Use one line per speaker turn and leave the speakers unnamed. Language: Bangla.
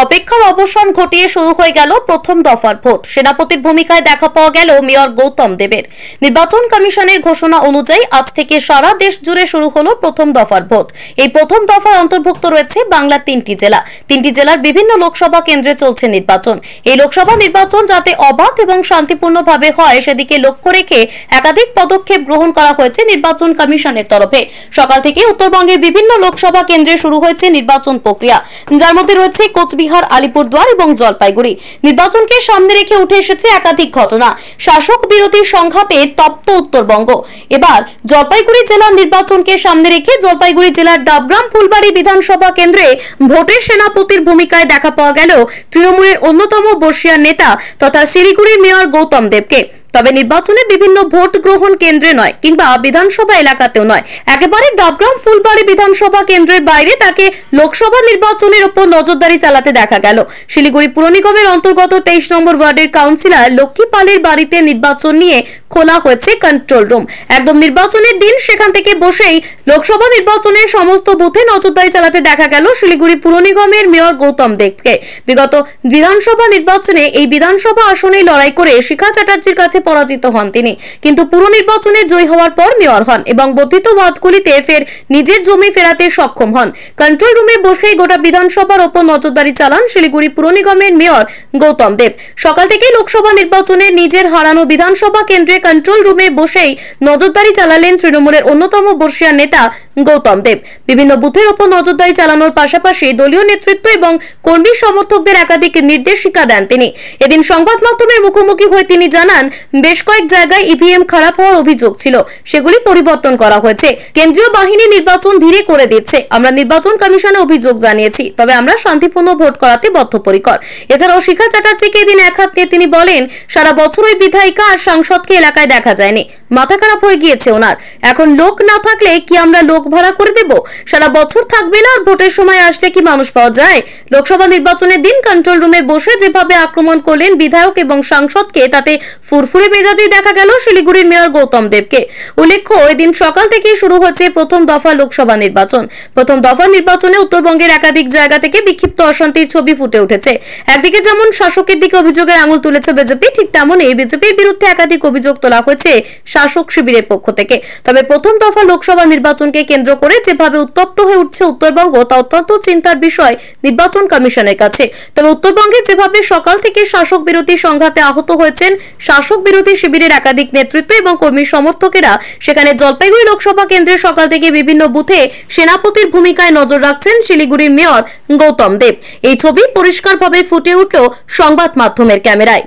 অপেক্ষার অবসান ঘটিয়ে শুরু হয়ে গেল প্রথম দফার ভোট। সেনাপতির ভূমিকায় দেখা পাওয়া গেল মেয়র গৌতম দেবের। নির্বাচন কমিশনের ঘোষণা অনুযায়ী আজ থেকে সারা দেশ জুড়ে শুরু হলো প্রথম দফার ভোট। এই প্রথম দফায় অন্তর্ভুক্ত রয়েছে বাংলার 3টি জেলা। 3টি জেলার বিভিন্ন লোকসভা কেন্দ্রে চলছে নির্বাচন। এই লোকসভা নির্বাচন যাতে অবাধ এবং শান্তিপূর্ণভাবে হয় সেদিকে লক্ষ্য রেখে একাধিক পদক্ষেপ গ্রহণ করা হয়েছে নির্বাচন কমিশনের তরফে। সকাল থেকে উত্তরবঙ্গের বিভিন্ন লোকসভা কেন্দ্রে শুরু হয়েছে নির্বাচন প্রক্রিয়া, যার মধ্যে রয়েছে কোচবিহার, আলিপুরদুয়ার এবং জলপাইগুড়ি। নির্বাচনকে সামনে রেখে উঠে এসেছে একাধিক ঘটনা। শাসক বিরোধী সংঘাতে তপ্ত উত্তরবঙ্গ। এবার জলপাইগুড়ি জেলার নির্বাচনকে সামনে রেখে জলপাইগুড়ি জেলার ডাবগ্রাম ফুলবাড়ি বিধানসভা কেন্দ্রে ভোটে সেনাপতির ভূমিকায় দেখা পাওয়া গেল তৃণমূলের অন্যতম বর্ষীয়ান নেতা তথা শিলিগুড়ির মেয়র গৌতম দেবকে। তবে নির্বাচনে বিভিন্ন ভোট গ্রহণ কেন্দ্রে নয় কিংবা বিধানসভা এলাকাতেও নয়, একেবারে ডাবগ্রাম ফুলবাড়ি বিধানসভা কেন্দ্রের বাইরে তাকে লোকসভা নির্বাচনের উপর নজরদারি চালাতে দেখা গেল। শিলিগুড়ি পুর নিগমের অন্তর্গত 23 নম্বর ওয়ার্ডের কাউন্সিলর লক্ষ্মী পালের বাড়িতে নির্বাচন নিয়ে খোলা হয়েছে কন্ট্রোল রুম। একদম নির্বাচনের দিন সেখান থেকে বসেই লোকসভা নির্বাচনের সমস্ত বুথে নজরদারি চালাতে দেখা গেল শিলিগুড়ি পুর নিগমের মেয়র গৌতম দেবকে। বিগত বিধানসভা নির্বাচনে এই বিধানসভা আসনে লড়াই করে শিখা চ্যাটার্জির কাছে পরাজিত হন তিনি, কিন্তু পুর নির্বাচনে জয়ী হওয়ার পর মেয়র হন এবং বর্ধিত ওয়ার্ডগুলিতে ফের নিজের জমি ফেরাতে সক্ষম হন। কন্ট্রোল রুমে বসেই গোটা বিধানসভার ওপর নজরদারি চালান শিলিগুড়ি পুর নিগমের মেয়র গৌতম দেব। সকাল থেকে লোকসভা নির্বাচনে নিজের হারানো বিধানসভা কেন্দ্রে কন্ট্রোল রুমে বসেই নজরদারি চালালেন তৃণমূলের অন্যতম বর্ষীয়ান নেতা গৌতম দেব। বিভিন্ন বুথের ওপর নজরদারি চালানোর পাশাপাশি দলীয় নেতৃত্ব এবং কর্মী সমর্থকদের একাধিক নির্দেশিকা দেন তিনি। এদিন সংবাদ মাধ্যমের মুখোমুখি হয়ে তিনি জানান, বেশ কয়েক জায়গায় ইভিএম খারাপ হওয়ার অভিযোগ ছিল, সেগুলি পরিবর্তন করা হয়েছে। কেন্দ্রীয় বাহিনী নির্বাচন ধীরে করে দিচ্ছে। আমরা নির্বাচন কমিশনে অভিযোগ জানিয়েছি, তবে আমরা শান্তিপূর্ণ ভোট করাতে বদ্ধপরিকর। এছাড়াও শিখা চ্যাটার্জিকে এদিন এক হাত নিয়ে তিনি বলেন, সারা বছর ওই বিধায়িকা আর সাংসদকে এলাকায় দেখা যায়নি, মাথা খারাপ হয়ে গিয়েছে ওনার। এখন লোক না থাকলে কি আমরা লোক ভাড়া করে দেব? সারা বছর থাকবে না আর ভোটের সময় আসলে কি মানুষ পাওয়া যায়? লোকসভা নির্বাচনের দিন কন্ট্রোল রুমে বসে যেভাবে আক্রমণ করলেন বিধায়ক এবং সাংসদকে, তাতে ফুরফুরে মেজাজেই দেখা গেল শিলিগুড়ির মেয়র গৌতম দেবকে। উল্লেখ্য, এদিন সকাল থেকেই শুরু হচ্ছে প্রথম দফা লোকসভা নির্বাচন। প্রথম দফা নির্বাচনে উত্তরবঙ্গের একাধিক জায়গা থেকে বিক্ষিপ্ত অশান্তির ছবি ফুটে উঠেছে। একদিকে যেমন শাসকের দিকে অভিযোগের আঙুল তুলেছে বিজেপি, ঠিক তেমনই বিজেপির বিরুদ্ধে একাধিক অভিযোগ তোলা হয়েছে শাসক শিবিরের পক্ষ থেকে। তবে প্রথম দফা লোকসভা নির্বাচনকে কেন্দ্র করে যেভাবে উত্তপ্ত হয়ে উঠছে উত্তরবঙ্গ, তা অত্যন্ত চিন্তার বিষয় নির্বাচন কমিশনের কাছে। তবে উত্তরবঙ্গে যেভাবে সকাল থেকে শাসক বিরোধী সংঘাতে আহত হয়েছেন শাসক বিরোধী শিবিরের একাধিক নেতৃত্ব এবং কর্মী সমর্থকেরা, সেখানে জলপাইগুড়ি লোকসভা কেন্দ্রে সকাল থেকে বিভিন্ন বুথে সেনাপতির ভূমিকায় নজর রাখছেন শিলিগুড়ির মেয়র গৌতম দেব। এই ছবি পরিষ্কারভাবে ফুটে উঠল সংবাদ মাধ্যমের ক্যামেরায়।